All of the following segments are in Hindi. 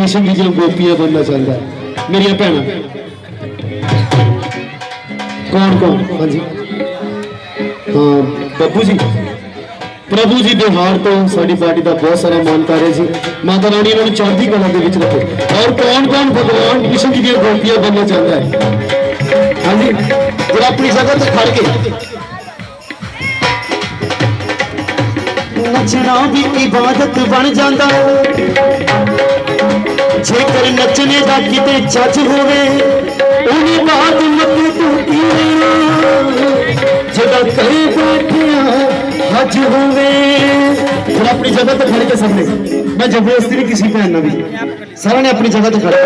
कृष्ण जी जो गोपियां बनना चाहता है मेरिया भैन कौन कौन हाँ जी हाँ बब्बू जी प्रभु जी बिहार तो साड़ी पार्टी का बहुत सारा मान कर रहे जी माता रानी इन्होंने चढ़ती कला के विच रखे और कौन कौन भगवान कृष्ण जी की गोपियां बनना चाहता है हाँ जी जरा अपनी जगह तो खड़ के नचना भी इबादत बन जाता जेकर नचने का किते जज होवे उन्हें बात मत टूटी जगह करे बैठिया हज होवे फिर अपनी जगह तो खड़ के सकते मैं जबरदस्ती नहीं किसी भैन भी सारा ने अपनी जगह तो खड़े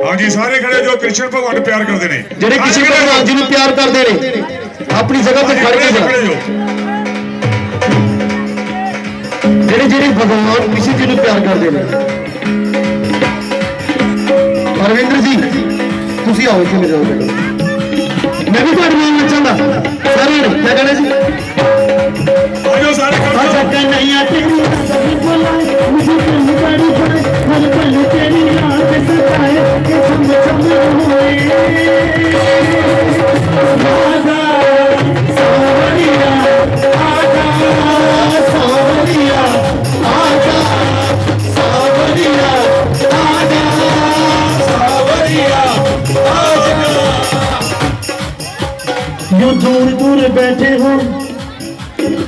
हाँ जी सारे खड़े जो कृष्ण भगवान प्यार करते हैं जेडे कृष्ण भगवान जी ने प्यार करते हैं अपनी जगह तो खड़ के जेडे जेडे भगवान किसी जी ने प्यार करते हैं अरविंदर जी तुसी आओ इतने मेरे बेटा मैं भी तुम्हारे नाम नचांगा सारे ने क्या कहना जी आजो सारे अच्छा कन्हैया तेरी सभी बोलाए मुझे तुम बड़ी जाए हर पल तेरी याद सताए कि हम होए आजा सावरिया आजा सावरिया आजा सावरिया आजा सावरिया आजा जो दूर दूर बैठे हो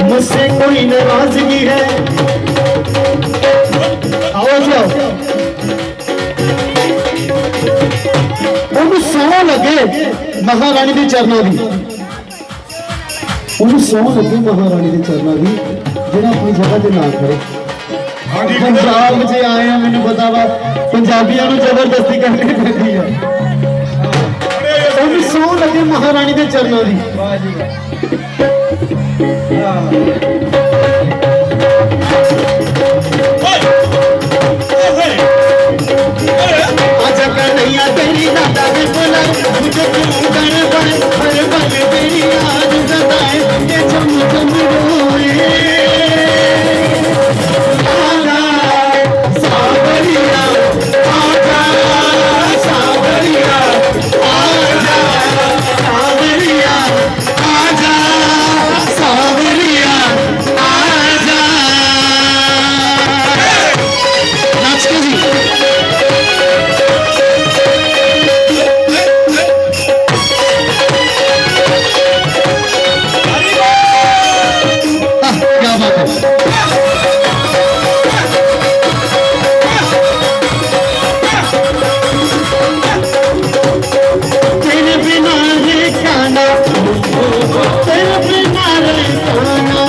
मुझसे कोई नाराजगी है आओ जाओ उन्हें सोना लगे महारानी के चरणों की उन्हें सोना लगे महारानी के चरणों की जो अपनी जगह से ना करे पंजाब से आए हैं मैंने पता वा पंजाबियों को जबरदस्ती करनी पैती है उन्हें सोना लगे महारानी के चरणों की आजा कन्हैया तेरी दादा ने बोला मुझे तुम कर पर हर पल तेरी याद सताए ये चम चम रोए आजा सावरिया आजा सावरिया आजा सावरिया आजा सावरिया आजा नाच के जी क्या बात है तेरे बिना रे काना तेरे बिना रे काना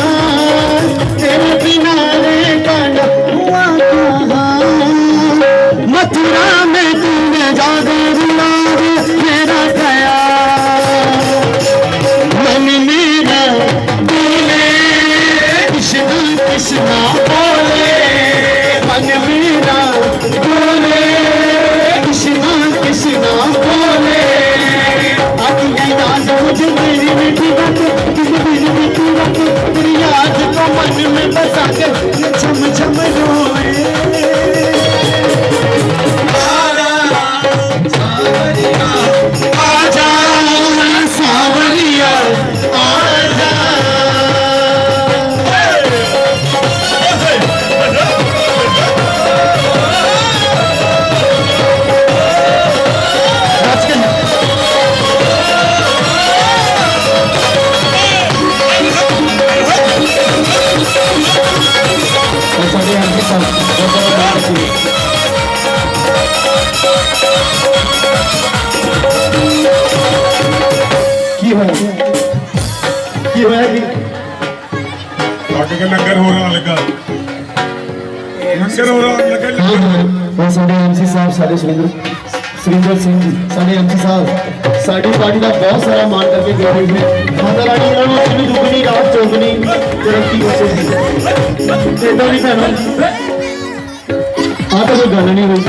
तेरे बिना रे काना हुआ कहाँ मथुरा में तूने जादू रुला मेरा गया मन मेरा बोले कृष्णा कृष्णा बोले मन मेरा बोले कृष्णा कृष्णा बोले आती है याद मुझे मेरी मीठी बात किसी मेरी मीठी बात तेरी याद को मन में बसा कर झम झम रोए आजा सावरिया आजा की होया कि लंगर हो रहा लगा लंगर हो रहा लगा और साढ़े एमसी साहब साढ़े सुरेंद्र सिंह जी साढ़े एमसी साहब साड़ी पार्टी का बहुत सारा मान करके गए हुए हैं माता रानी इन्होंने अपनी दुगनी रात चौगनी तरक्की बख्शे इतना नहीं भैन तो कोई गल नहीं हुई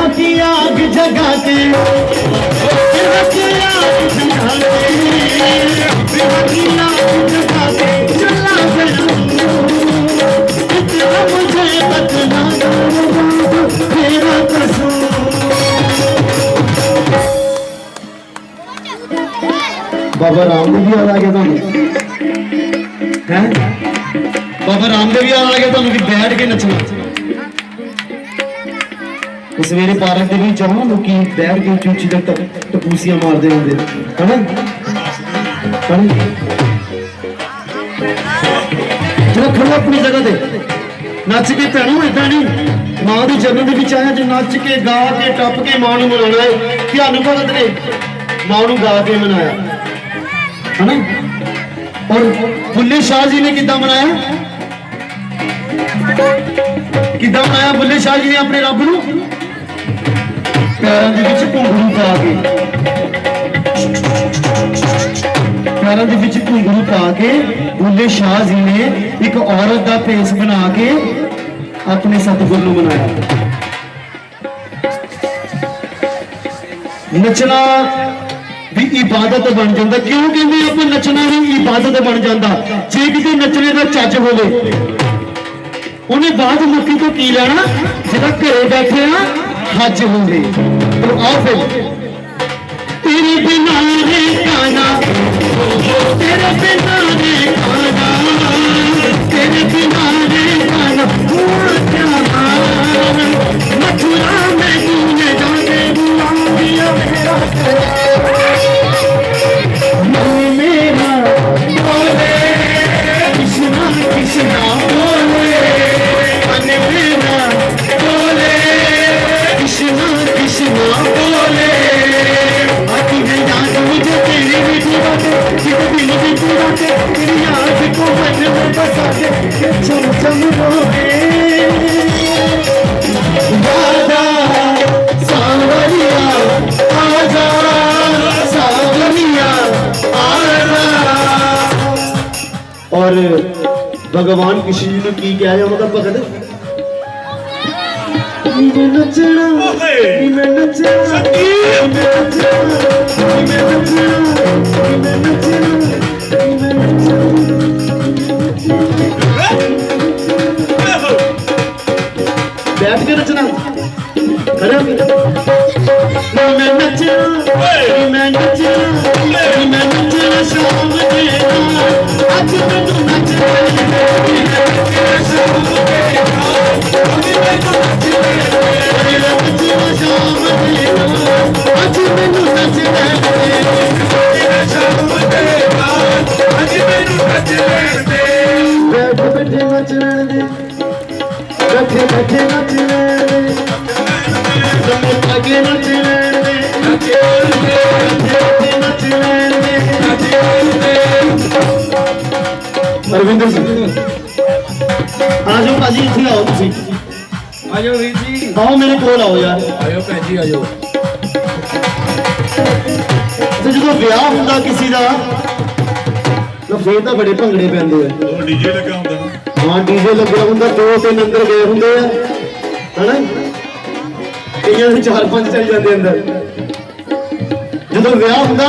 की आग जगा के की आग जगा के हीरा लगा के चला गया इतना मुझे बदला तेरा कसूर। बाबा रामदेव याद आ गया तुहानू है? बाबा रामदेव याद आ गया तुहानू कि बैठ के नचना। सवेरे पार्क के ਵਿੱਚ ਆਉਣਾ ਲੋਕੀ ਬੈਠ ਕੇ ਉੱਚੀ ਉੱਚੀ ਤੱਕ ਟਪੂਸੀਆਂ ਮਾਰਦੇ ਹੁੰਦੇ ਹਨਾ ਜਿਹੜਾ ਖੜਾ ਆਪਣੀ ਜਗ੍ਹਾ ਤੇ ਨੱਚ ਕੇ ਭੈਣੋ ਏਦਾਂ ਨਹੀਂ ਮਾਂ ਦੀ ਜਨਮ ਦੇ ਵਿੱਚ ਆਇਆ ਜੇ ਨੱਚ ਕੇ ਗਾ ਕੇ ਟੱਪ ਕੇ ਮਾਂ ਨੂੰ ਮਨਾਉਣਾ ਹੈ ਕਿ ਅਨੁਭਵਤ ਨੇ ਮਾਂ ਨੂੰ ਗਾ ਕੇ ਮਨਾਇਆ ਹਨਾ। ਔਰ ਬੁੱਲੇ ਸ਼ਾਹ ਜੀ ਨੇ ਕਿੱਦਾਂ ਮਨਾਇਆ ਬੁੱਲੇ ਸ਼ਾਹ ਜੀ ਨੇ ਆਪਣੇ ਰੱਬ ਨੂੰ ਪੈਰਾਂ ਦੇ ਵਿੱਚ ਘੁੰਗਰੂ ਪਾ ਕੇ ਬੁੱਲੇ ਸ਼ਾਹ ਜੀ ਨੇ ਇੱਕ ਔਰਤ ਦਾ ਭੇਸ ਬਣਾ ਕੇ ਆਪਣੇ ਸਤਿਗੁਰ ਨੂੰ ਮਨਾਇਆ। ਨੱਚਣਾ ਵੀ ਇਬਾਦਤ ਬਣ ਜਾਂਦਾ। ਕਿਉਂ ਕਹਿੰਦੇ ਆਪਾਂ ਨੱਚਣਾ ਵੀ ਇਬਾਦਤ ਬਣ ਜਾਂਦਾ? ਜੇ ਕਿਤੇ ਨੱਚਣੇ ਦਾ ਚੱਜ ਹੋਵੇ ਉਹਨੇ ਬਾਅਦ ਮੁੱਕੀ ਤੋਂ ਕੀ ਲੈਣਾ ਜਿਹੜਾ ਘਰੇ ਬੈਠੇ ਆ हज होंगे। तो आओ फिर तेरे बिना रे खाना तेरे बिना रे खाना तेरे बिना रे खाना मथुरा में तूने जाके बुला दिया मेरा बोले कृष्णा कृष्णा बोले मन मेरा बोले कृष्णा कृष्णा बोले बाकी है याद मुझे तेरी मीठी बातें जित दिल की बातें तेरी याद को मन में बसा के चम चम रोए राजा सावरिया आजा सावरिया आजा। और भगवान कृष्ण जी ने की क्या है उनका भगत नचना बैठ के नचना खड़े मैं नचना शाम आज मैनू नचना बैठे नच दे बैठे नच लगे नच अरविंदर सिंह आ जाओ भाजी इथे आओ तुसी आ जाओ वीर जी आओ मेरे कोल आओ यार आयो भैन जी आ जाओ। ਤੇ ਜਦੋਂ ਵਿਆਹ ਹੁੰਦਾ ਕਿਸੇ ਦਾ ਤਾਂ ਫੇਰ ਤਾਂ ਬੜੇ ਭੰਗੜੇ ਪੈਂਦੇ ਆ। ਉਹ ਡੀਜੇ ਲੱਗਾ ਹੁੰਦਾ ਨਾ। ਹਾਂ ਡੀਜੇ ਲੱਗਿਆ ਹੁੰਦਾ 2-3 ਅੰਦਰ ਗਏ ਹੁੰਦੇ ਆ ਹਨਾ ਕਈਆਂ ਦੇ 4-5 ਚੱਲ ਜਾਂਦੇ ਅੰਦਰ। ਜਦੋਂ ਵਿਆਹ ਹੁੰਦਾ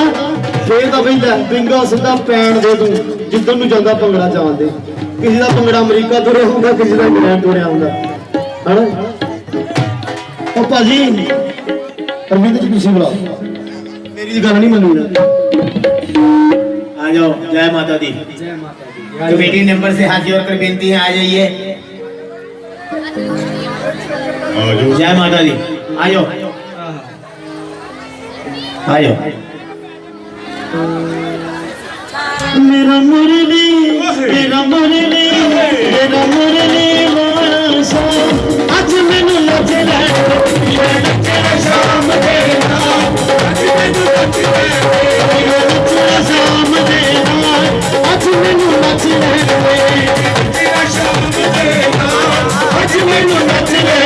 ਫੇਰ ਤਾਂ ਬਈ ਲੈ ਪਿੰਗਾ ਸਿੱਧਾ ਪੈਣ ਦੇ ਤੂੰ ਜਿੱਦਣ ਨੂੰ ਜਾਂਦਾ ਭੰਗੜਾ ਜਾਣਦੇ। ਕਿਸੇ ਦਾ ਭੰਗੜਾ ਅਮਰੀਕਾ ਤੁਰਿਆ ਹੁੰਦਾ ਕਿਸੇ ਦਾ ਇੰਗਲੈਂਡ ਤੁਰਿਆ ਹੁੰਦਾ ਹਨਾ। ਉਹ ਭਾਜੀ ਅਰਵਿੰਦ ਜੀ ਤੁਸੀਂ ਬੁਲਾਓ मेरी गल नहीं मनू आ जाओ। जय माता दी। जय माता दी। कमेटी नंबर से हाथ जोड़कर बेनती है आ जाइए। जय माता दी। आ जाओ आ जाओ। मेरा मुरली मेरा मुरली मेरा मुरली वासा आज मैनू नचे नचना शाम दे आज मैनू नचना शाम दे आज मैनू नचना शाम दे आज मैनू नचना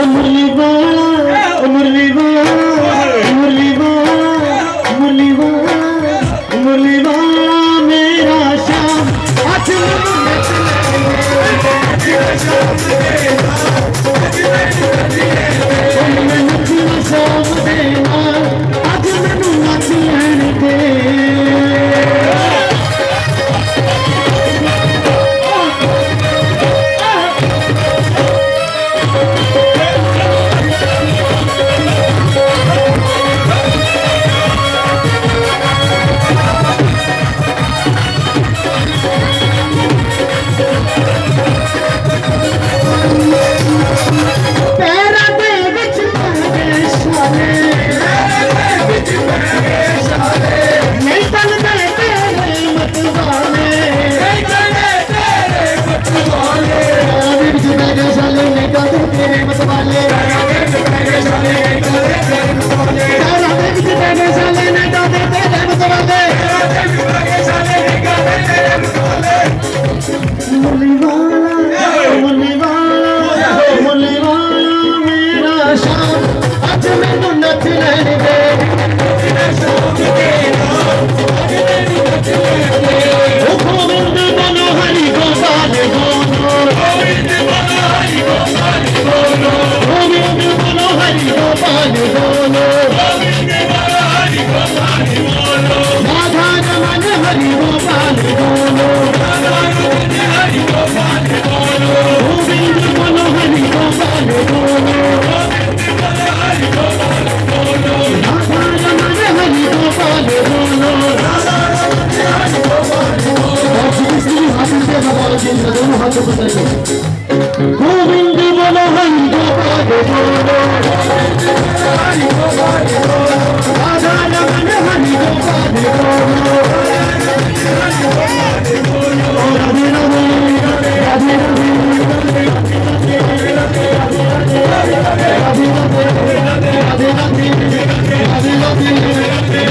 मुरली वाला मुरली वाला मुरली वाला मुरली वाला मुरली वाला मेरा श्याम आज मैं नचना शाम देना आज मैनू नच लैण दे पैरां दे विच पै शाले नहीं चलदे तेरे मत वाले पैरां दे विच पै गए शाले नहीं चलदे तेरे मत वाले पैरां दे विच पै गए शाले नहीं चलदे तेरे मत वाले मुरली वाला मुरली वाला मुरली वाला मेरा शाम आज मैनू नच लैण दे ओ गोविंद बोलो हरि गोपाल बोलो गोविंद बोलो हरि गोपाल बोलो गोविंद बोलो हरि गोपाल बोलो गोविंद बोलो हरि गोपाल बोलो राधा रमन हरि गोपाल बोलो राधा रमन हरि गोपाल बोलो गोविंद बोलो हरि गोपाल बोलो गोविंद बोलो हरि गोपाल बोलो राधा रमन हरि गोपाल बोलो राधा रमन हरि गोपाल बोलो और दूसरी हाथ से भगवान जी ने दोनों हाथों को पकड़े गोविंद बोलो हरि गोपाल बोलो गोविंद बोलो हरि गोपाल बोलो राधा रमन हरि गोपाल बोलो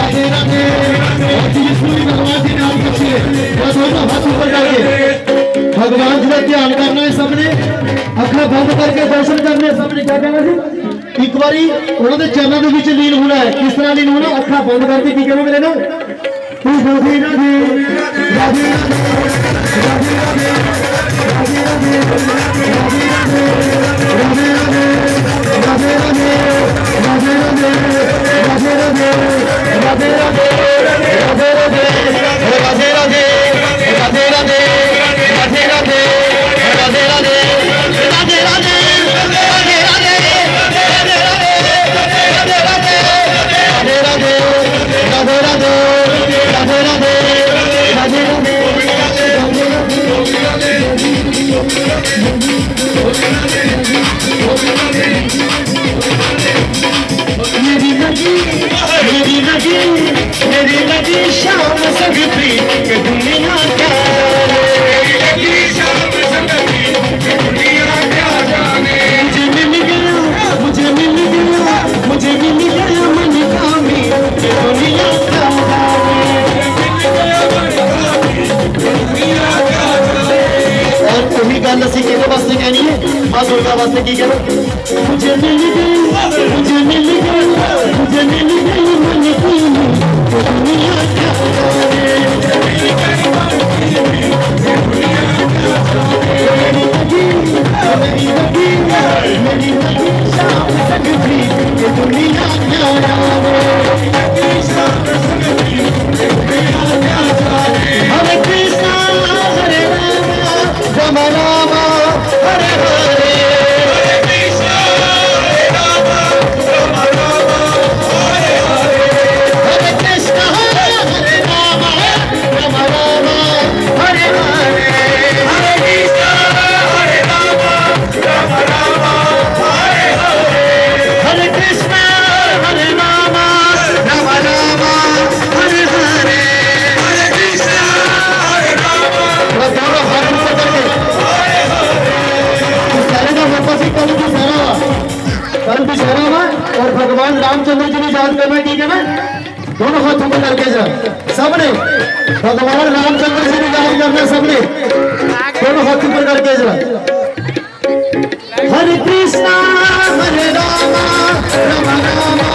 राधे राधे भगवान जी का ध्यान करना है सबने अखा बंद करके दर्शन करने सबने क्या कहना जी एक बारी उन्होंने चरणों के बीच लीन होना है किस तरह लीन होना अखा बंद करके की कहना मेरे ना तू राधे राधे राधे राधे राधे मेरी नदी शाम सकती कि दुनिया क्या मुझे मिल गया मुझे मिल गया मुझे मिल गया मन कामी कि दुनिया क्या और वही गल असी किहदे वास्ते कहनी है मां दुर्गा वास्ते की कहना मुझे मिल गया मुझे मिल गया मुझे मिल गई मन कामी कि दुनिया क्या मेरी नदी शाम सकती कि दुनिया क्या हरे कृष्णा हरे राम राम हरे हरे हरे कृष्णा हरे राम हरे हरे हरे कृष्णा हरे राम हरे हरे हरे कृष्णा हरे राम हरे हरे हरे कृष्णा हरे राम हरे हरे हरे कृष्णा हरे राम दोनों हाथ ऊपर करके कल दशहरा हुआ और भगवान रामचंद्र जी ने याद करना ठीक है ना दोनों हाथ ऊपर करके सबने भगवान रामचंद्र जी ने गान करना सबने दोनों हाथ ऊपर करके जरा हरे कृष्णा हरे रामा रामा रामा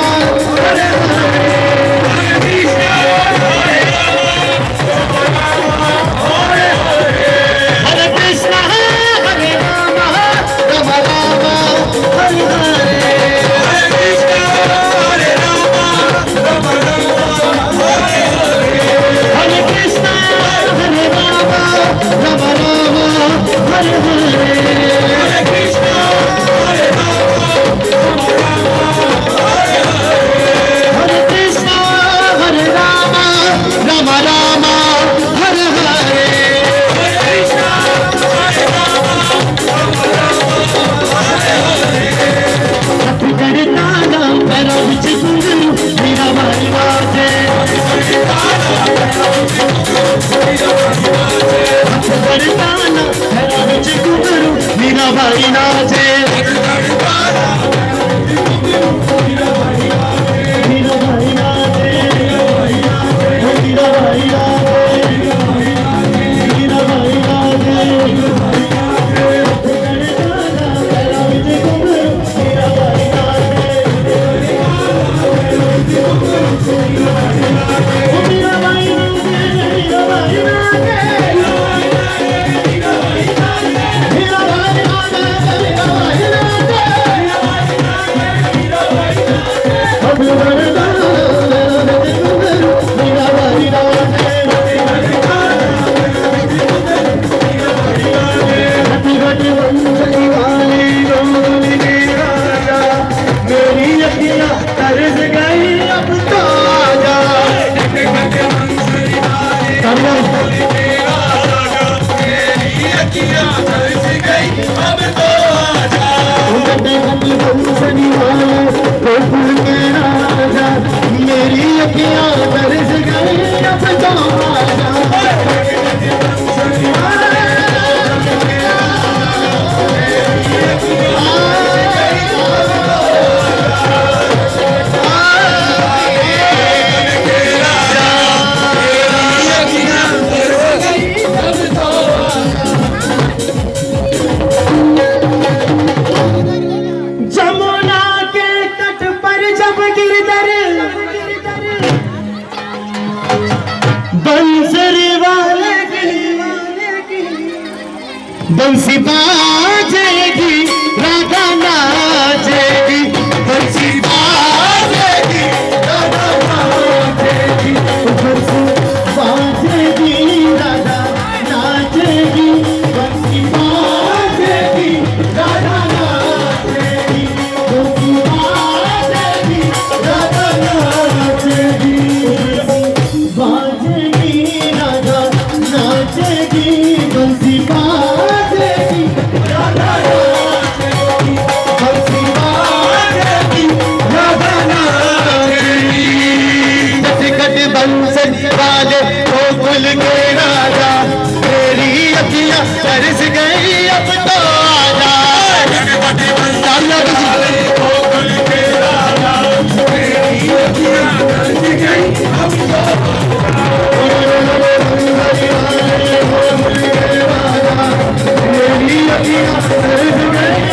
हरे हरे हरे कृष्णा हरे रामा रामा रामा हरे हरे हरे कृष्णा हरे रामा रामा रामा हरे हरे हरे कृष्णा हरे रामा हरे कृष्णा हरे रामा रामा रामा हरे हरे करता नाम पैरों विच गुरु मेरा भाई बाजे करता नाम पैरों विच गुरु मेरा भाई नाचे मेरा भाई नाचे मेरा भाई नाचे मेरा भाई बंसी बाजेगी राधा नाचेगी बंसी बाजेगी राधा नाचेगी बंसी बाजेगी राधा नाचेगी बंसी बाजेगी राधा नाचेगी बंसी बाजेगी राधा नाचेगी बाजेगी राधा नाचेगी बंसी वाले गोकुल के राजा मेरी अखियां तरस गई अब तो आजा गोकुल के राजा मेरी अखियां तरस गई अब तो मेरी अखियां तरस गई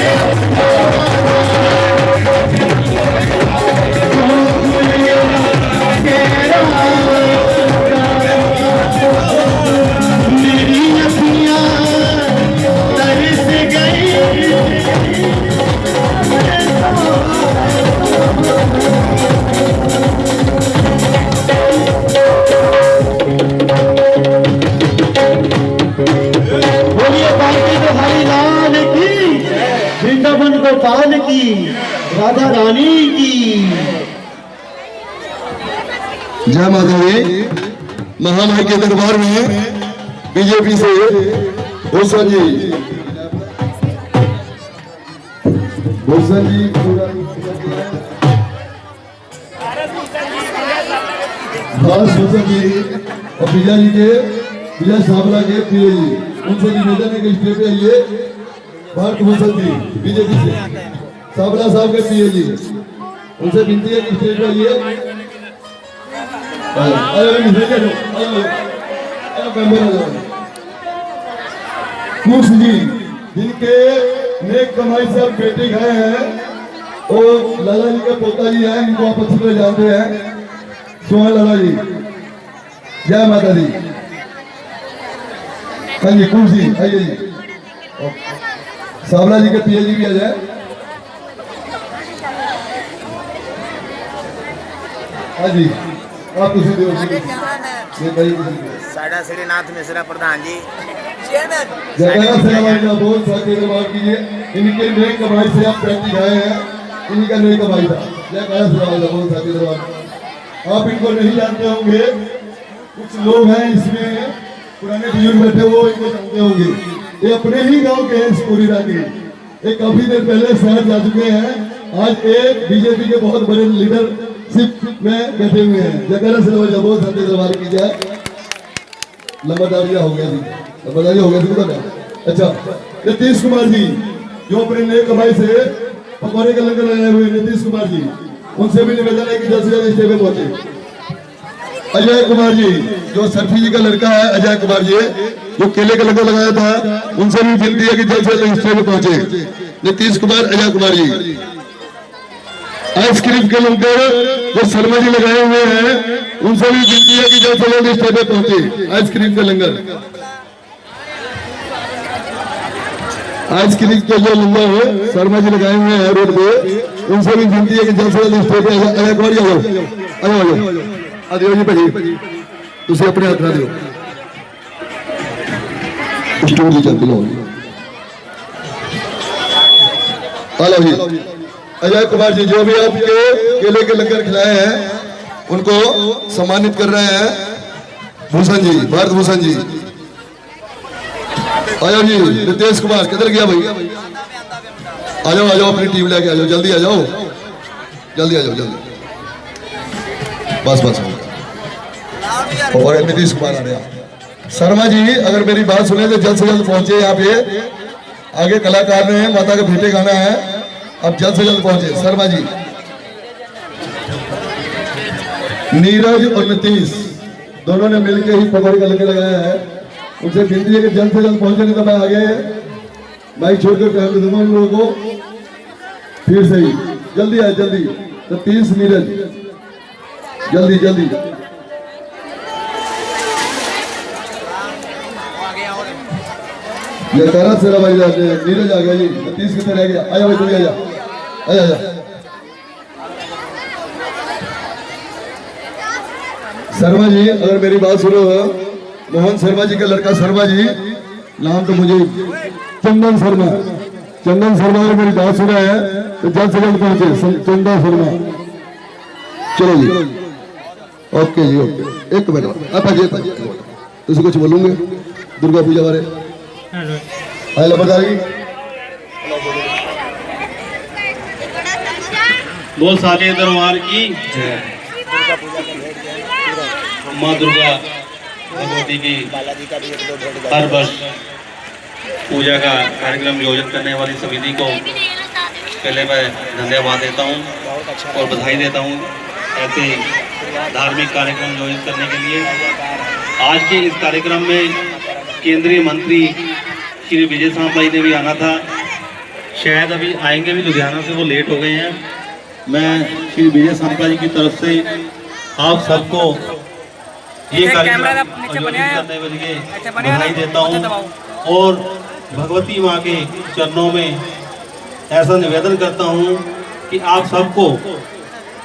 वृंदावन गोपाल की राधा रानी की जय माता दी। महामाई के दरबार में बीजेपी से भूषण जी खास भूषण जी और विजय जी के विजय सावला के प्रिय जी उनसे निवेदन है कि स्टेज पे आइए। भारत भूषण जी बीजेपी से सावला साहब के प्रिय जी उनसे विनती है कि स्टेज पे आइए। कुछ जी जिनके नेक कमाई से आप बेटे गए हैं और लाला जी का पोता जी है, इनको आप अच्छी तरह जानते हैं, सोहन लाला जी। जय माता दी। हाँ जी कुछ जी आइए जी। सावला जी के पिया जी भी आ जाए। हाँ जी आप किसी साडा श्रीनाथ मिश्रा प्रधान जी जगह से हमारे बहुत साथी दरबार कीजिए। इनके नेक कमाई से आप पैंती आए हैं, इनका नेक कमाई था। जगह से हमारे बहुत साथी दरबार। आप इनको नहीं जानते होंगे, कुछ लोग हैं इसमें पुराने बुजुर्ग बैठे वो इनको जानते होंगे। ये अपने ही गांव के हैं स्कूरीरा के। ये काफी देर पहले शहर जा चुके हैं। आज एक बीजेपी के बहुत बड़े लीडरशिप में बैठे हुए हैं। जगह से बहुत साथी दरबार की जाए। लंबादारिया हो गया जी, लंबादारिया हो गया जी। अच्छा नीतीश कुमार जी जो अपने नए कमाई से पकौड़े का लंगर लगाए हुए नीतीश कुमार जी, उनसे भी निवेदन है कि जल्द से जल्द स्टेज पे पहुंचे। अजय कुमार जी जो सर्फी जी का लड़का है, अजय कुमार जी जो केले का लंगर लगाया था, उनसे भी विनती है कि जल्द से जल्द स्टेज पे पहुंचे। नीतीश कुमार, अजय कुमार जी। आइसक्रीम के लंगर जो शर्मा जी लगाए हुए हैं, उनसे भी विनती है कि जल्द से जल्द स्टेज पे पहुंचे। आइसक्रीम का लंगर, आइसक्रीम के जो लंगर है शर्मा जी लगाए हुए हैं रोड पे, उनसे भी विनती है कि जल्द से जल्द स्टेज पे अजय कुमार जी आओ आदियो जी भाजी तुझे अपने हाथ ना दियो स्टूल जी चल लो। हेलो जी अजय कुमार जी जो भी आपके केले के लंगर खिलाए हैं उनको सम्मानित कर रहे हैं। भूषण जी, भारत भूषण जी। आयो जी नितेश कुमार किधर गया भाई? आ जाओ अपनी टीम लेके आ जाओ, जल्दी आ जाओ, जल्दी आ जाओ, जल्दी। बस और नीतीश कुमार आ रहा। शर्मा जी अगर मेरी बात सुने तो जल्द से जल्द पहुंचे यहाँ पे। आगे कलाकार ने माता के भेंटे गाना है, अब जल्द से जल्द पहुंचे शर्मा जी। नीरज और नीतीश दोनों ने मिलकर ही पकड़ के लगे लगाया है। उनसे विनती है कि जल्द से जल्द पहुंचे, नहीं तो मैं आगे बाइक छोड़कर टाइम दे दूंगा उन लोगों को। फिर से ही जल्दी आए, जल्दी। नीतीश, नीरज जल्दी जल्दी। ये तरह से भाई नीरज आ गया जी, 30 कितने रह गया? आया भाई, तू भी आजा। शर्मा जी अगर मेरी बात सुनो, मोहन शर्मा जी का लड़का शर्मा जी, नाम तो मुझे चंदन शर्मा, चंदन शर्मा अगर मेरी बात सुना है तो जल्द से जल्द पहुंचे। चंदन शर्मा, चलो जी, ओके जी, ओके। एक मिनट आप जी तुझे कुछ बोलूंगे दुर्गा पूजा बारे? हेलो बताइए। बोल साचे दरबार की माँ दुर्गा भगवती की हर वर्ष पूजा का कार्यक्रम आयोजित करने वाली समिति को पहले मैं धन्यवाद देता हूँ और बधाई देता हूँ ऐसे धार्मिक कार्यक्रम आयोजित करने के लिए। आज के इस कार्यक्रम में केंद्रीय मंत्री श्री विजय सांपला जी ने भी आना था, शायद अभी आएंगे भी लुधियाना से, वो लेट हो गए हैं। मैं श्री विजय सांपला जी की तरफ से आप सबको ये कार्यक्रम आयोजित करने के लिए बधाई देता हूँ और भगवती माँ के चरणों में ऐसा निवेदन करता हूँ कि आप सबको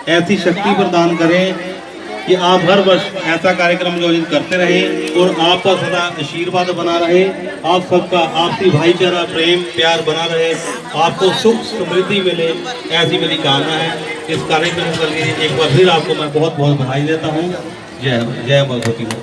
ऐसी शक्ति प्रदान करें कि आप हर वर्ष ऐसा कार्यक्रम आयोजित करते रहें और आपका सदा आशीर्वाद बना रहे। आप सबका आपसी भाईचारा, प्रेम, प्यार बना रहे, आपको सुख समृद्धि मिले, ऐसी मेरी कामना है। इस कार्यक्रम के लिए एक बार फिर आपको मैं बहुत बहुत बधाई देता हूँ। जय भगवती माँ।